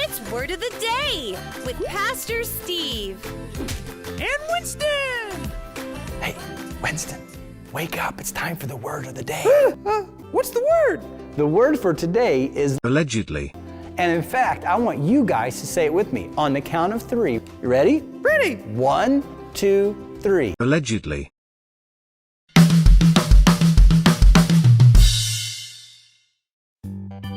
It's Word of the Day with Pastor Steve. And Winston! Hey, Winston, wake up. It's time for the word of the day. What's the word? The word for today is allegedly. And in fact, I want you guys to say it with me on the count of 3. You ready? Ready. 1, 2, 3. Allegedly.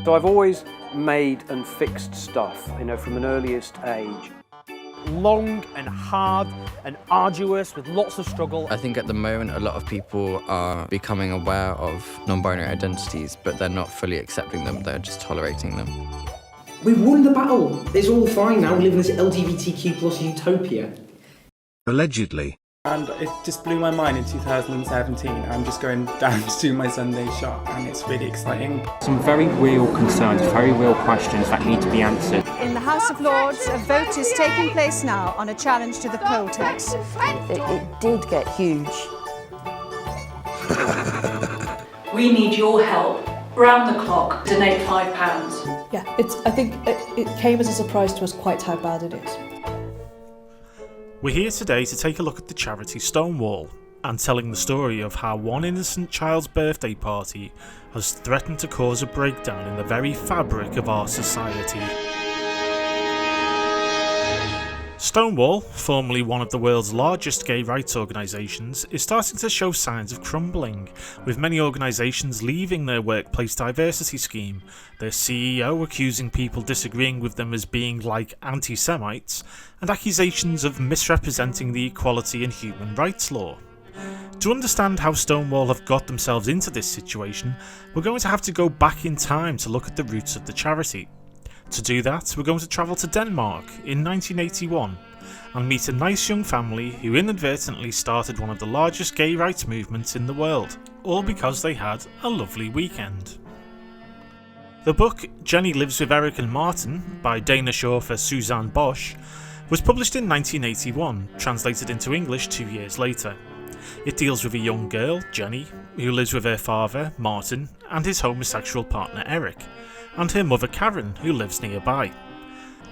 So I've always made and fixed stuff, from an earliest age. Long and hard and arduous with lots of struggle. I think at the moment a lot of people are becoming aware of non-binary identities, but they're not fully accepting them, they're just tolerating them. We've won the battle. It's all fine now. We live in this LGBTQ plus utopia. Allegedly. And it just blew my mind in 2017. I'm just going down to do my Sunday shop and it's really exciting. Some very real concerns, very real questions that need to be answered. In the House of Lords, a vote is taking place now on a challenge to the poll tax. It did get huge. We need your help. Round the clock, donate £5. Yeah, I think it came as a surprise to us quite how bad it is. We're here today to take a look at the charity Stonewall and telling the story of how one innocent child's birthday party has threatened to cause a breakdown in the very fabric of our society. Stonewall, formerly one of the world's largest gay rights organisations, is starting to show signs of crumbling, with many organisations leaving their workplace diversity scheme, their CEO accusing people disagreeing with them as being like anti-Semites, and accusations of misrepresenting the equality and human rights law. To understand how Stonewall have got themselves into this situation, we're going to have to go back in time to look at the roots of the charity. To do that, we're going to travel to Denmark in 1981 and meet a nice young family who inadvertently started one of the largest gay rights movements in the world, all because they had a lovely weekend. The book Jenny Lives with Eric and Martin by Danish author Susanne Bosch was published in 1981, translated into English 2 years later. It deals with a young girl, Jenny, who lives with her father, Martin, and his homosexual partner Eric, and her mother Karen, who lives nearby.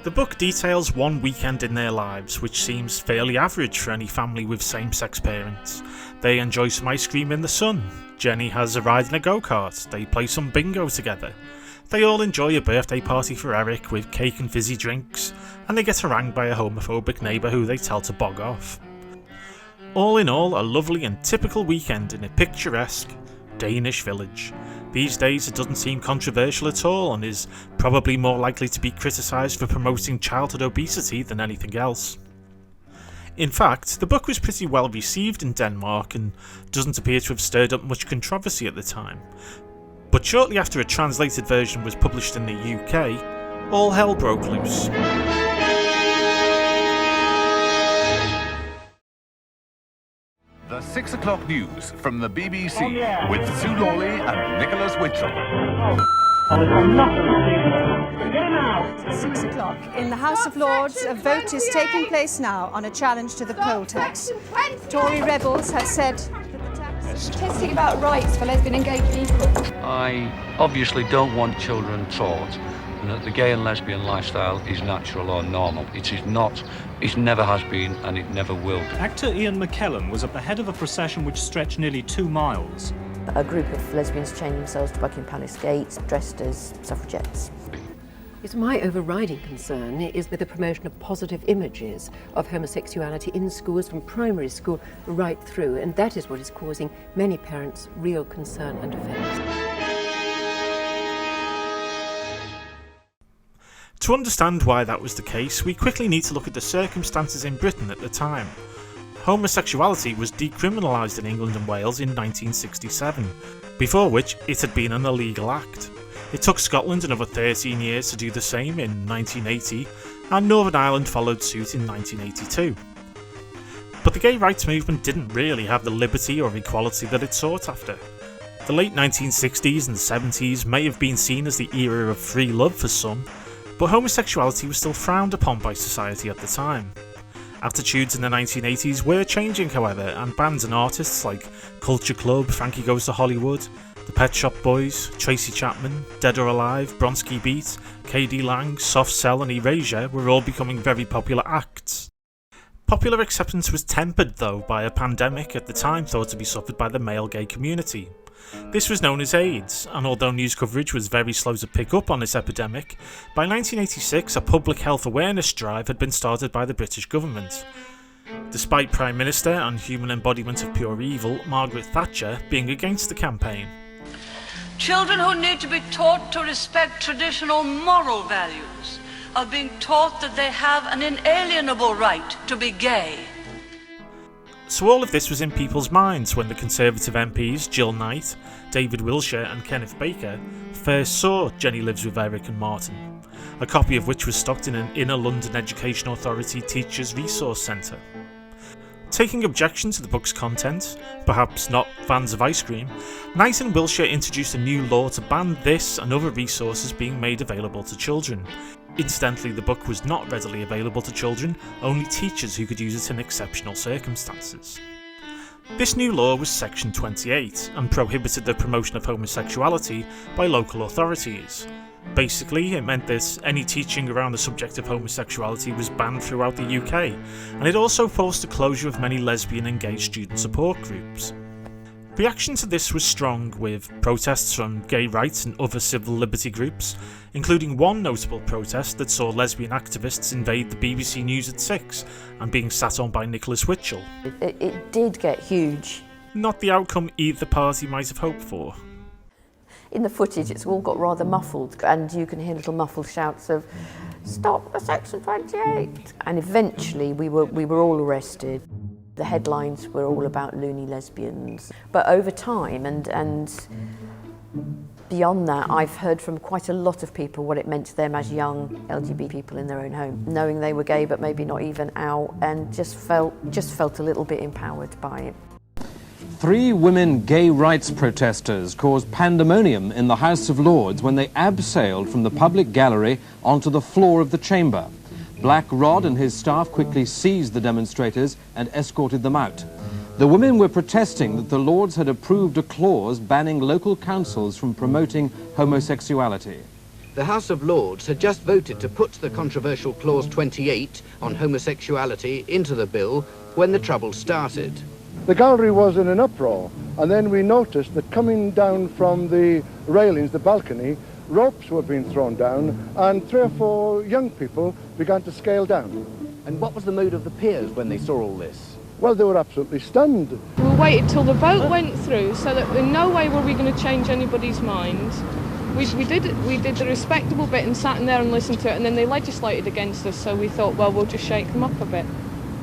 The book details one weekend in their lives, which seems fairly average for any family with same-sex parents. They enjoy some ice cream in the sun, Jenny has a ride in a go-kart, they play some bingo together. They all enjoy a birthday party for Eric with cake and fizzy drinks, and they get harangued by a homophobic neighbour who they tell to bog off. All in all, a lovely and typical weekend in a picturesque Danish village. These days it doesn't seem controversial at all and is probably more likely to be criticised for promoting childhood obesity than anything else. In fact, the book was pretty well received in Denmark and doesn't appear to have stirred up much controversy at the time. But shortly after a translated version was published in the UK, all hell broke loose. The 6 o'clock news from the BBC with Sue Lawley and Nicholas Witchell. 6 o'clock. In the House of Lords, a vote is taking place now on a challenge to the poll tax. Tory rebels have said that the tax is protesting about rights for lesbian and gay people. I obviously don't want children taught that the gay and lesbian lifestyle is natural or normal. It is not, it never has been, and it never will be. Actor Ian McKellen was at the head of a procession which stretched nearly 2 miles. A group of lesbians chained themselves to Buckingham Palace gates, dressed as suffragettes. It's my overriding concern is with the promotion of positive images of homosexuality in schools from primary school right through, and that is what is causing many parents real concern and offence. To understand why that was the case, we quickly need to look at the circumstances in Britain at the time. Homosexuality was decriminalised in England and Wales in 1967, before which it had been an illegal act. It took Scotland another 13 years to do the same in 1980, and Northern Ireland followed suit in 1982. But the gay rights movement didn't really have the liberty or equality that it sought after. The late 1960s and 70s may have been seen as the era of free love for some, but homosexuality was still frowned upon by society at the time. Attitudes in the 1980s were changing, however, and bands and artists like Culture Club, Frankie Goes to Hollywood, The Pet Shop Boys, Tracy Chapman, Dead or Alive, Bronski Beat, KD Lang, Soft Cell and Erasure were all becoming very popular acts. Popular acceptance was tempered though by a pandemic at the time thought to be suffered by the male gay community. This was known as AIDS, and although news coverage was very slow to pick up on this epidemic, by 1986 a public health awareness drive had been started by the British government. Despite Prime Minister and human embodiment of pure evil, Margaret Thatcher, being against the campaign. Children who need to be taught to respect traditional moral values are being taught that they have an inalienable right to be gay. So all of this was in people's minds when the Conservative MPs Jill Knight, David Wilshire and Kenneth Baker first saw Jenny Lives with Eric and Martin, a copy of which was stocked in an Inner London Education Authority Teachers Resource Centre. Taking objection to the book's content, perhaps not fans of ice cream, Knight and Wilshire introduced a new law to ban this and other resources being made available to children. Incidentally, the book was not readily available to children, only teachers who could use it in exceptional circumstances. This new law was Section 28 and prohibited the promotion of homosexuality by local authorities. Basically, it meant that any teaching around the subject of homosexuality was banned throughout the UK, and it also forced the closure of many lesbian and gay student support groups. Reaction to this was strong, with protests from gay rights and other civil liberty groups, including one notable protest that saw lesbian activists invade the BBC News at 6 and being sat on by Nicholas Witchell. It did get huge. Not the outcome either party might have hoped for. In the footage, it's all got rather muffled, and you can hear little muffled shouts of, "Stop the Section 28!" And eventually we were all arrested. The headlines were all about loony lesbians. But over time and beyond that, I've heard from quite a lot of people what it meant to them as young LGBT people in their own home, knowing they were gay but maybe not even out, and just felt a little bit empowered by it. 3 women gay rights protesters caused pandemonium in the House of Lords when they abseiled from the public gallery onto the floor of the chamber. Black Rod and his staff quickly seized the demonstrators and escorted them out. The women were protesting that the Lords had approved a clause banning local councils from promoting homosexuality. The House of Lords had just voted to put the controversial Clause 28 on homosexuality into the bill when the trouble started. The gallery was in an uproar, and then we noticed that coming down from the railings, the balcony, ropes were being thrown down, and 3 or 4 young people began to scale down. And what was the mood of the peers when they saw all this? Well, they were absolutely stunned. We waited till the vote went through, so that in no way were we going to change anybody's mind. We did the respectable bit and sat in there and listened to it, and then they legislated against us, so we thought, well, we'll just shake them up a bit.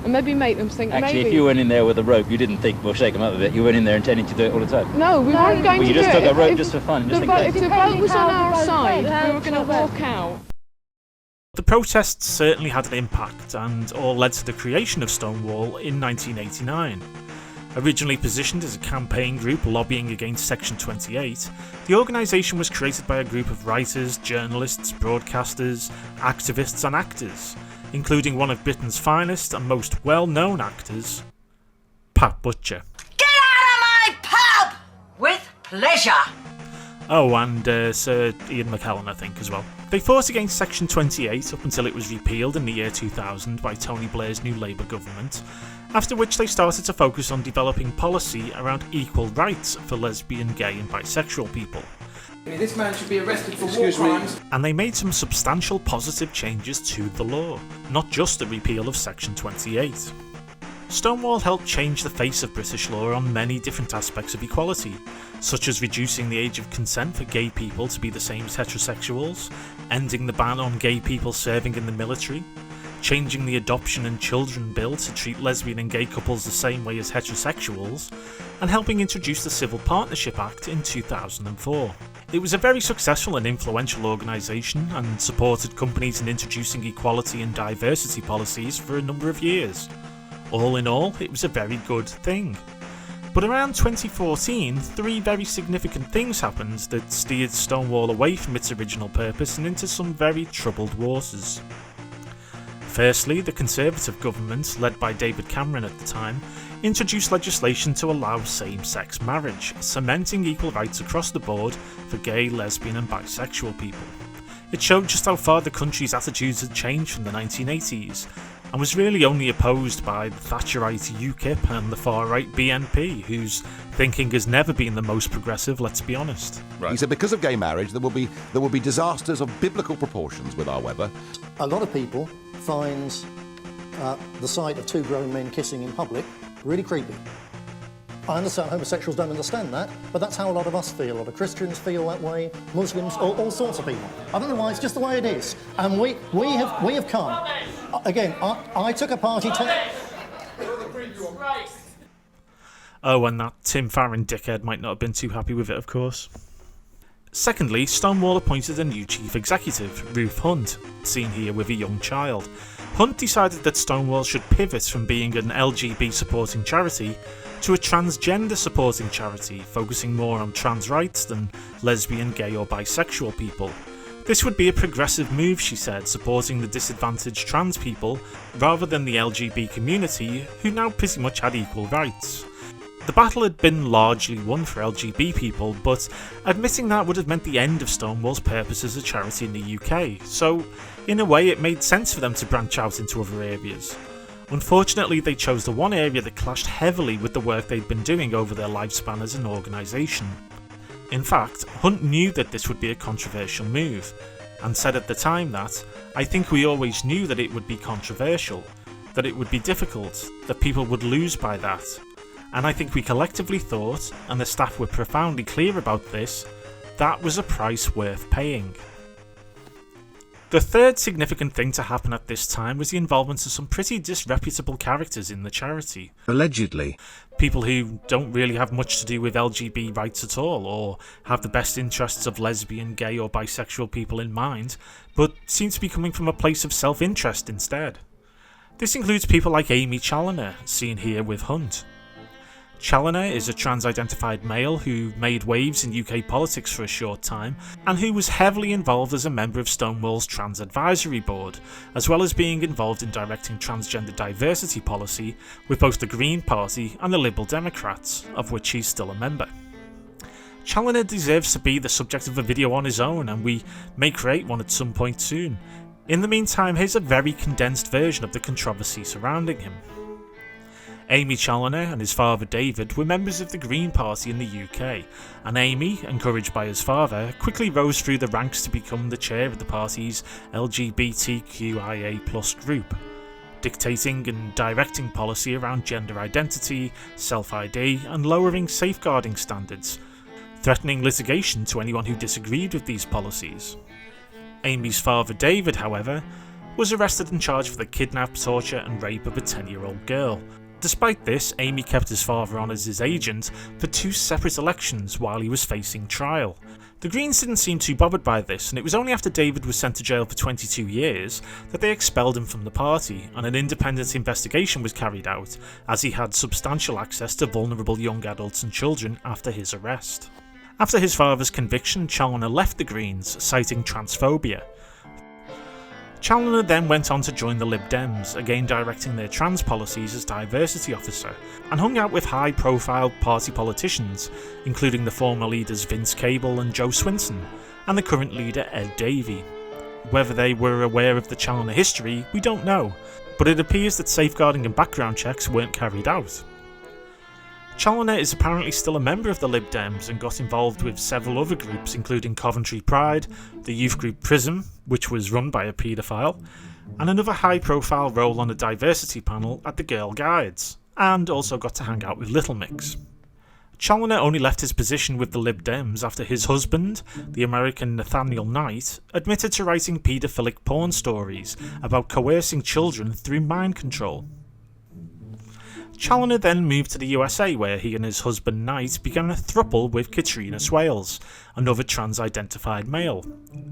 And maybe make them think Actually, maybe... if you went in there with a rope, you didn't think, we'll shake them up a bit. You went in there intending to do it all the time. No, we weren't going to do it. You just took a rope just for fun, just in case. If the vote was on our side, we were going to walk out. The protests certainly had an impact, and all led to the creation of Stonewall in 1989. Originally positioned as a campaign group lobbying against Section 28, the organisation was created by a group of writers, journalists, broadcasters, activists and actors, including one of Britain's finest and most well-known actors, Pat Butcher. Get out of my pub! With pleasure! Oh, and Sir Ian McKellen, I think, as well. They fought against Section 28 up until it was repealed in the year 2000 by Tony Blair's new Labour government, after which they started to focus on developing policy around equal rights for lesbian, gay and bisexual people. This man should be arrested for war crimes. And they made some substantial positive changes to the law, not just the repeal of Section 28. Stonewall helped change the face of British law on many different aspects of equality, such as reducing the age of consent for gay people to be the same as heterosexuals, ending the ban on gay people serving in the military, changing the Adoption and Children Bill to treat lesbian and gay couples the same way as heterosexuals, and helping introduce the Civil Partnership Act in 2004. It was a very successful and influential organisation and supported companies in introducing equality and diversity policies for a number of years. All in all, it was a very good thing. But around 2014, 3 very significant things happened that steered Stonewall away from its original purpose and into some very troubled waters. Firstly, the Conservative government, led by David Cameron at the time, introduced legislation to allow same-sex marriage, cementing equal rights across the board for gay, lesbian and bisexual people. It showed just how far the country's attitudes had changed from the 1980s, and was really only opposed by the Thatcherite UKIP and the far-right BNP, whose thinking has never been the most progressive, let's be honest. Right. He said because of gay marriage there will be disasters of biblical proportions with our weather. A lot of people find the sight of two grown men kissing in public really creepy. I understand homosexuals don't understand that, but that's how a lot of us feel. A lot of Christians feel that way, Muslims, all sorts of people. I don't know why, it's just the way it is. And we have come. Again, I took a party to... Oh, and that Tim Farron dickhead might not have been too happy with it, of course. Secondly, Stonewall appointed a new chief executive, Ruth Hunt, seen here with a young child. Hunt decided that Stonewall should pivot from being an LGBT supporting charity to a transgender supporting charity, focusing more on trans rights than lesbian, gay or bisexual people. This would be a progressive move, she said, supporting the disadvantaged trans people rather than the LGBT community, who now pretty much had equal rights. The battle had been largely won for LGBT people, but admitting that would have meant the end of Stonewall's purpose as a charity in the UK, so in a way it made sense for them to branch out into other areas. Unfortunately, they chose the one area that clashed heavily with the work they'd been doing over their lifespan as an organisation. In fact, Hunt knew that this would be a controversial move, and said at the time that, "I think we always knew that it would be controversial, that it would be difficult, that people would lose by that. And I think we collectively thought, and the staff were profoundly clear about this, that was a price worth paying." The third significant thing to happen at this time was the involvement of some pretty disreputable characters in the charity. Allegedly. People who don't really have much to do with LGBT rights at all, or have the best interests of lesbian, gay or bisexual people in mind, but seem to be coming from a place of self-interest instead. This includes people like Aimee Challenor, seen here with Hunt. Challenor is a trans-identified male who made waves in UK politics for a short time, and who was heavily involved as a member of Stonewall's Trans Advisory Board, as well as being involved in directing transgender diversity policy with both the Green Party and the Liberal Democrats, of which he's still a member. Challenor deserves to be the subject of a video on his own, and we may create one at some point soon. In the meantime, here's a very condensed version of the controversy surrounding him. Aimee Challenor and his father David were members of the Green Party in the UK, and Aimee, encouraged by his father, quickly rose through the ranks to become the chair of the party's LGBTQIA+ group, dictating and directing policy around gender identity, self-ID and lowering safeguarding standards, threatening litigation to anyone who disagreed with these policies. Aimee's father David, however, was arrested and charged for the kidnap, torture and rape of a 10-year-old girl. Despite this, Aimee kept his father on as his agent for 2 separate elections while he was facing trial. The Greens didn't seem too bothered by this, and it was only after David was sent to jail for 22 years that they expelled him from the party, and an independent investigation was carried out, as he had substantial access to vulnerable young adults and children after his arrest. After his father's conviction, Challenor left the Greens, citing transphobia. Challenor then went on to join the Lib Dems, again directing their trans policies as diversity officer, and hung out with high-profile party politicians, including the former leaders Vince Cable and Joe Swinson, and the current leader Ed Davey. Whether they were aware of the Challenor history, we don't know, but it appears that safeguarding and background checks weren't carried out. Challenor is apparently still a member of the Lib Dems and got involved with several other groups, including Coventry Pride, the youth group Prism, which was run by a paedophile, and another high-profile role on a diversity panel at the Girl Guides, and also got to hang out with Little Mix. Challenor only left his position with the Lib Dems after his husband, the American Nathaniel Knight, admitted to writing paedophilic porn stories about coercing children through mind control. Challenor then moved to the USA, where he and his husband Knight began a throuple with Katrina Swales, another trans-identified male.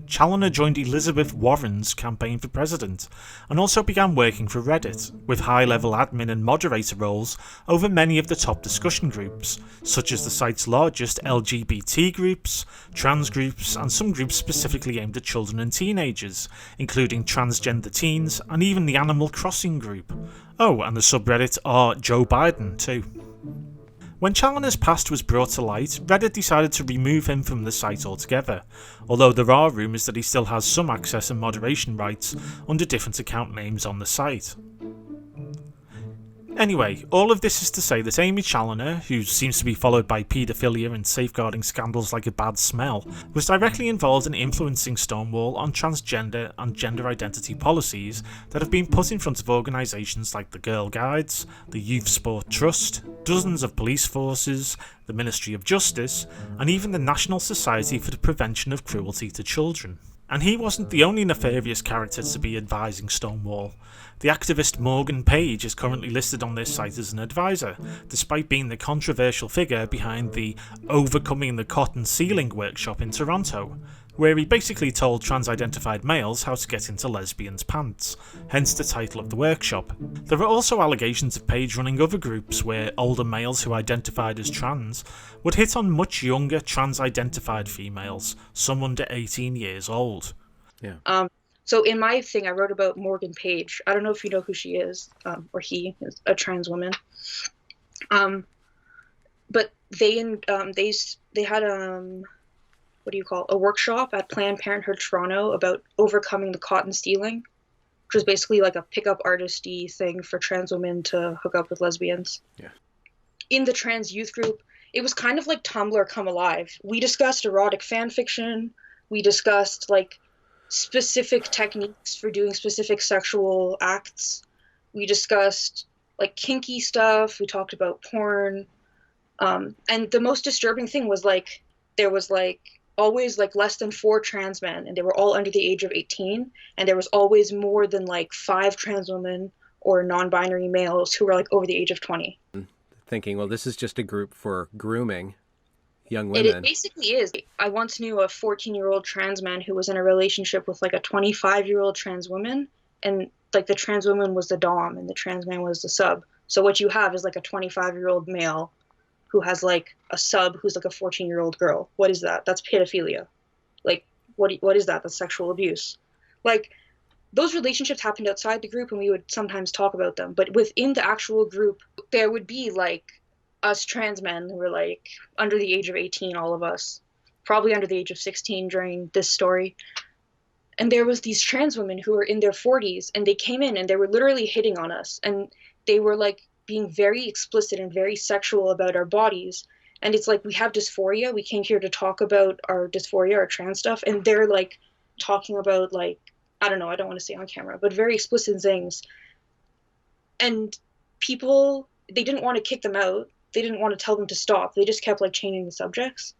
Challenor joined Elizabeth Warren's campaign for president, and also began working for Reddit, with high-level admin and moderator roles over many of the top discussion groups, such as the site's largest LGBT groups, trans groups, and some groups specifically aimed at children and teenagers, including transgender teens, and even the Animal Crossing group. Oh, and the subreddit Joe Biden too. When Challenor's past was brought to light, Reddit decided to remove him from the site altogether, although there are rumours that he still has some access and moderation rights under different account names on the site. Anyway, all of this is to say that Aimee Challenor, who seems to be followed by paedophilia and safeguarding scandals like a bad smell, was directly involved in influencing Stonewall on transgender and gender identity policies that have been put in front of organisations like the Girl Guides, the Youth Sport Trust, dozens of police forces, the Ministry of Justice, and even the National Society for the Prevention of Cruelty to Children. And he wasn't the only nefarious character to be advising Stonewall. The activist Morgan Page is currently listed on this site as an advisor, despite being the controversial figure behind the Overcoming the Cotton Ceiling workshop in Toronto, where he basically told trans-identified males how to get into lesbians' pants, hence the title of the workshop. There are also allegations of Page running other groups where older males who identified as trans would hit on much younger trans-identified females, some under 18 years old. Yeah. So in my thing, I wrote about Morgan Page. I don't know if you know who she is, or he is a trans woman. But they had a workshop at Planned Parenthood Toronto about overcoming the cotton stealing, which was basically like a pickup artisty thing for trans women to hook up with lesbians. Yeah. In the trans youth group, it was kind of like Tumblr come alive. We discussed erotic fan fiction. We discussed like specific techniques for doing specific sexual acts. We discussed like kinky stuff. We talked about porn. And the most disturbing thing was like there was like always like less than 4 trans men, and they were all under the age of 18, and there was always more than like 5 trans women or non-binary males who were like over the age of 20. Thinking, well, this is just a group for grooming young women. It basically is. I once knew a 14-year-old trans man who was in a relationship with like a 25-year-old trans woman, and like the trans woman was the dom and the trans man was the sub. So what you have is like a 25-year-old male who has like a sub who's like a 14-year-old girl. What is that? That's pedophilia. Like, what is that? That's sexual abuse. Like, those relationships happened outside the group and we would sometimes talk about them. But within the actual group, there would be like us trans men who were like under the age of 18, all of us, probably under the age of 16 during this story. And there was these trans women who were in their 40s, and they came in and they were literally hitting on us, and they were like being very explicit and very sexual about our bodies. And it's like, we have dysphoria. We came here to talk about our dysphoria, our trans stuff. And they're like talking about like, I don't know, I don't want to say on camera, but very explicit things. And people, they didn't want to kick them out. They didn't want to tell them to stop. They just kept like changing the subjects.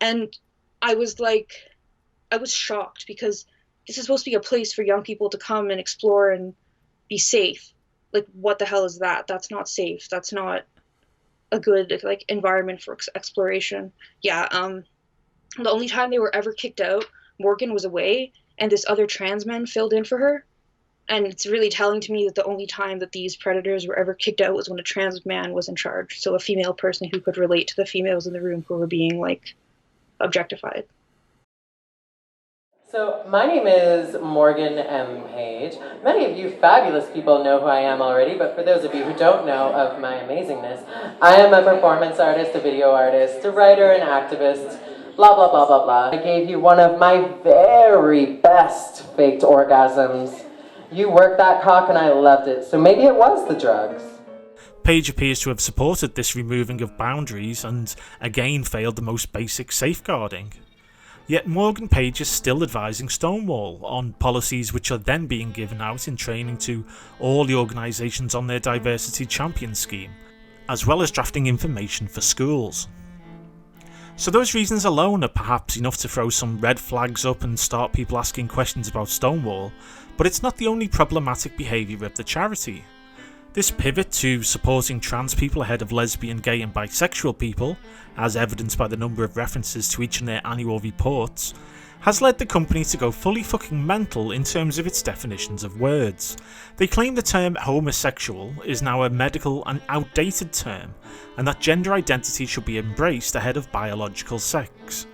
And I was shocked, because this is supposed to be a place for young people to come and explore and be safe. Like, what the hell is that? That's not safe. That's not a good like environment for exploration. Yeah. The only time they were ever kicked out, Morgan was away, and this other trans man filled in for her. And it's really telling to me that the only time that these predators were ever kicked out was when a trans man was in charge. So a female person who could relate to the females in the room who were being like objectified. So my name is Morgan M. Page. Many of you fabulous people know who I am already, but for those of you who don't know of my amazingness, I am a performance artist, a video artist, a writer, an activist, blah, blah, blah, blah, blah. I gave you one of my very best faked orgasms. You worked that cock and I loved it, so maybe it was the drugs. Page appears to have supported this removing of boundaries and again failed the most basic safeguarding. Yet Morgan Page is still advising Stonewall on policies which are then being given out in training to all the organisations on their Diversity Champion scheme, as well as drafting information for schools. So those reasons alone are perhaps enough to throw some red flags up and start people asking questions about Stonewall, but it's not the only problematic behaviour of the charity. This pivot to supporting trans people ahead of lesbian, gay and bisexual people, as evidenced by the number of references to each in their annual reports, has led the company to go fully fucking mental in terms of its definitions of words. They claim the term homosexual is now a medical and outdated term, and that gender identity should be embraced ahead of biological sex.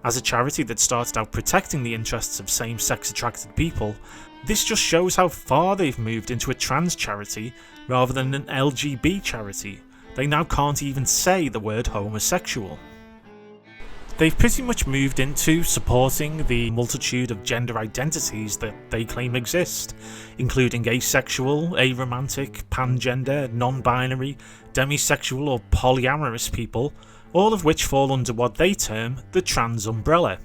As a charity that started out protecting the interests of same-sex attracted people, this just shows how far they've moved into a trans charity rather than an LGB charity. They now can't even say the word homosexual. They've pretty much moved into supporting the multitude of gender identities that they claim exist, including asexual, aromantic, pangender, non-binary, demisexual or polyamorous people, all of which fall under what they term the trans umbrella.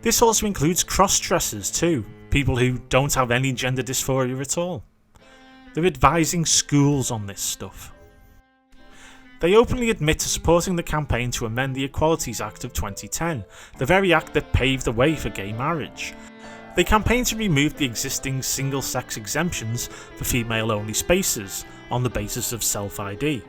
This also includes cross-dressers too, people who don't have any gender dysphoria at all. They're advising schools on this stuff. They openly admit to supporting the campaign to amend the Equalities Act of 2010, the very act that paved the way for gay marriage. They campaign to remove the existing single-sex exemptions for female-only spaces on the basis of self-ID.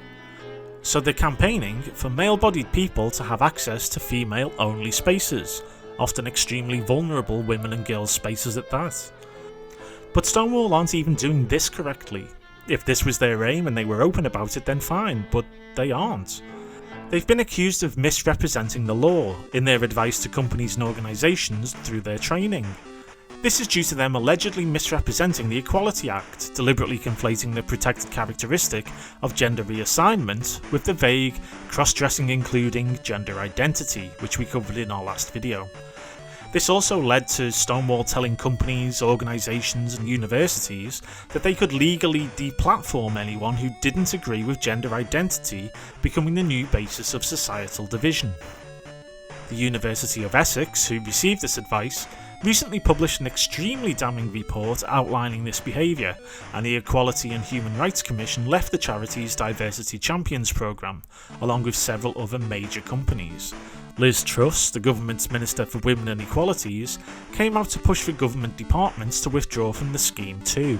So they're campaigning for male-bodied people to have access to female-only spaces, often extremely vulnerable women and girls spaces at that. But Stonewall aren't even doing this correctly. If this was their aim and they were open about it, then fine, but they aren't. They've been accused of misrepresenting the law in their advice to companies and organisations through their training. This is due to them allegedly misrepresenting the Equality Act, deliberately conflating the protected characteristic of gender reassignment with the vague, cross-dressing including gender identity, which we covered in our last video. This also led to Stonewall telling companies, organisations and universities that they could legally deplatform anyone who didn't agree with gender identity becoming the new basis of societal division. The University of Essex, who received this advice, recently published an extremely damning report outlining this behaviour, and the Equality and Human Rights Commission left the charity's Diversity Champions programme, along with several other major companies. Liz Truss, the government's Minister for Women and Equalities, came out to push for government departments to withdraw from the scheme too.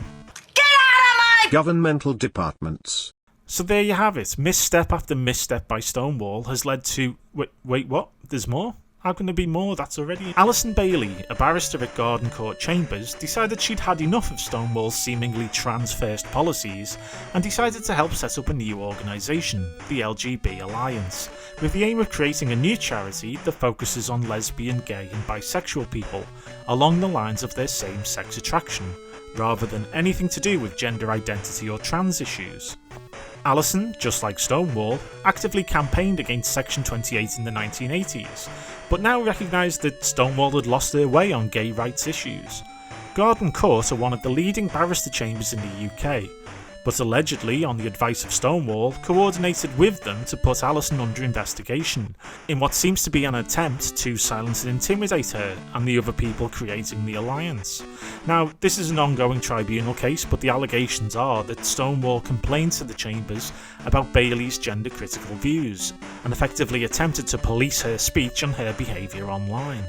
Get out of my governmental departments. So there you have it. Misstep after misstep by Stonewall has led to... Wait, what? There's more? How can there be more? That's already... Alison Bailey, a barrister at Garden Court Chambers, decided she'd had enough of Stonewall's seemingly trans-first policies and decided to help set up a new organisation, the LGB Alliance, with the aim of creating a new charity that focuses on lesbian, gay and bisexual people along the lines of their same-sex attraction, rather than anything to do with gender identity or trans issues. Alison, just like Stonewall, actively campaigned against Section 28 in the 1980s, but now recognised that Stonewall had lost their way on gay rights issues. Garden Court are one of the leading barrister chambers in the UK, but allegedly, on the advice of Stonewall, coordinated with them to put Alison under investigation, in what seems to be an attempt to silence and intimidate her and the other people creating the alliance. Now, this is an ongoing tribunal case, but the allegations are that Stonewall complained to the chambers about Bailey's gender-critical views, and effectively attempted to police her speech and her behaviour online.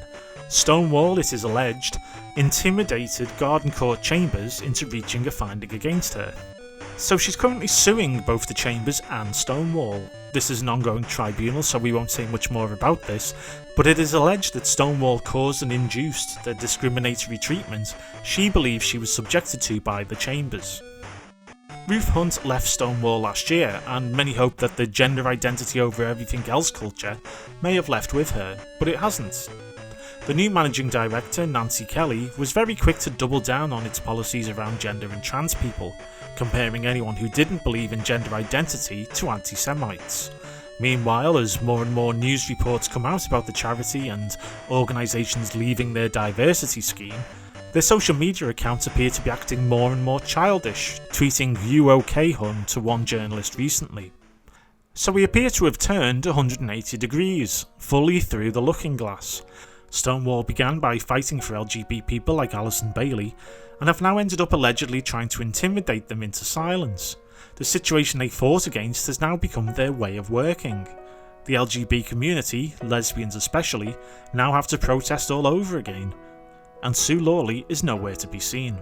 Stonewall, it is alleged, intimidated Garden Court Chambers into reaching a finding against her. So she's currently suing both the Chambers and Stonewall. This is an ongoing tribunal, so we won't say much more about this, but it is alleged that Stonewall caused and induced the discriminatory treatment she believes she was subjected to by the Chambers. Ruth Hunt left Stonewall last year, and many hope that the gender identity over everything else culture may have left with her, but it hasn't. The new managing director, Nancy Kelly, was very quick to double down on its policies around gender and trans people, comparing anyone who didn't believe in gender identity to anti-Semites. Meanwhile, as more and more news reports come out about the charity and organisations leaving their diversity scheme, their social media accounts appear to be acting more and more childish, tweeting "You OK, hun" to one journalist recently. So we appear to have turned 180 degrees, fully through the looking glass. Stonewall began by fighting for LGBT people like Alison Bailey, and have now ended up allegedly trying to intimidate them into silence. The situation they fought against has now become their way of working. The LGBT community, lesbians especially, now have to protest all over again, and Sue Lawley is nowhere to be seen.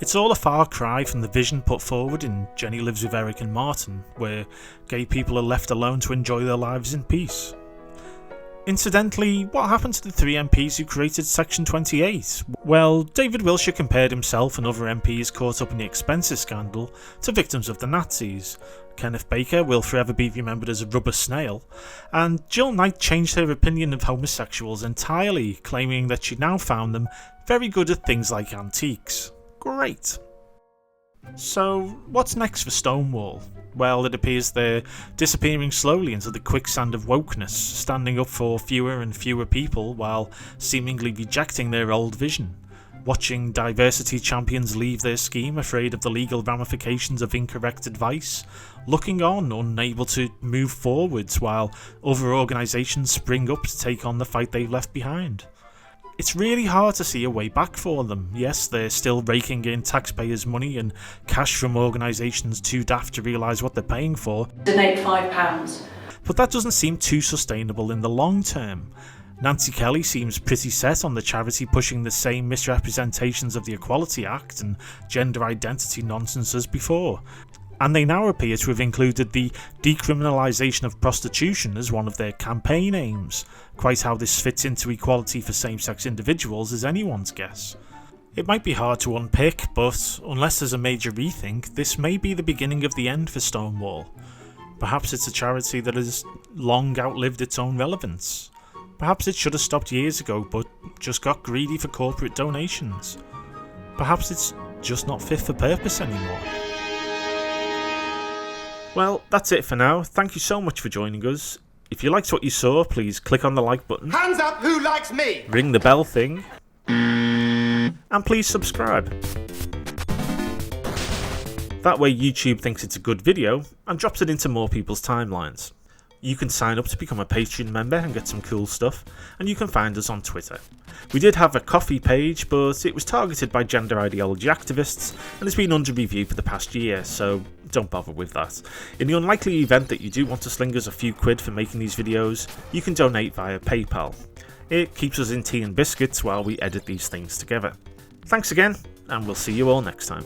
It's all a far cry from the vision put forward in Jenny Lives with Eric and Martin, where gay people are left alone to enjoy their lives in peace. Incidentally, what happened to the 3 MPs who created Section 28? Well, David Wilshire compared himself and other MPs caught up in the expenses scandal to victims of the Nazis. Kenneth Baker will forever be remembered as a rubber snail, and Jill Knight changed her opinion of homosexuals entirely, claiming that she now found them very good at things like antiques. Great. So, what's next for Stonewall? Well, it appears they're disappearing slowly into the quicksand of wokeness, standing up for fewer and fewer people while seemingly rejecting their old vision. Watching diversity champions leave their scheme, afraid of the legal ramifications of incorrect advice. Looking on, unable to move forwards, while other organisations spring up to take on the fight they've left behind. It's really hard to see a way back for them. Yes, they're still raking in taxpayers' money and cash from organisations too daft to realise what they're paying for. Donate £5. But that doesn't seem too sustainable in the long term. Nancy Kelly seems pretty set on the charity pushing the same misrepresentations of the Equality Act and gender identity nonsense as before. And they now appear to have included the decriminalisation of prostitution as one of their campaign aims. Quite how this fits into equality for same-sex individuals is anyone's guess. It might be hard to unpick, but unless there's a major rethink, this may be the beginning of the end for Stonewall. Perhaps it's a charity that has long outlived its own relevance. Perhaps it should have stopped years ago, but just got greedy for corporate donations. Perhaps it's just not fit for purpose anymore. Well, that's it for now. Thank you so much for joining us. If you liked what you saw, please click on the like button. Hands up who likes me! Ring the bell thing. And please subscribe. That way YouTube thinks it's a good video and drops it into more people's timelines. You can sign up to become a Patreon member and get some cool stuff, and you can find us on Twitter. We did have a coffee page, but it was targeted by gender ideology activists and has been under review for the past year, so don't bother with that. In the unlikely event that you do want to sling us a few quid for making these videos, you can donate via PayPal. It keeps us in tea and biscuits while we edit these things together. Thanks again, and we'll see you all next time.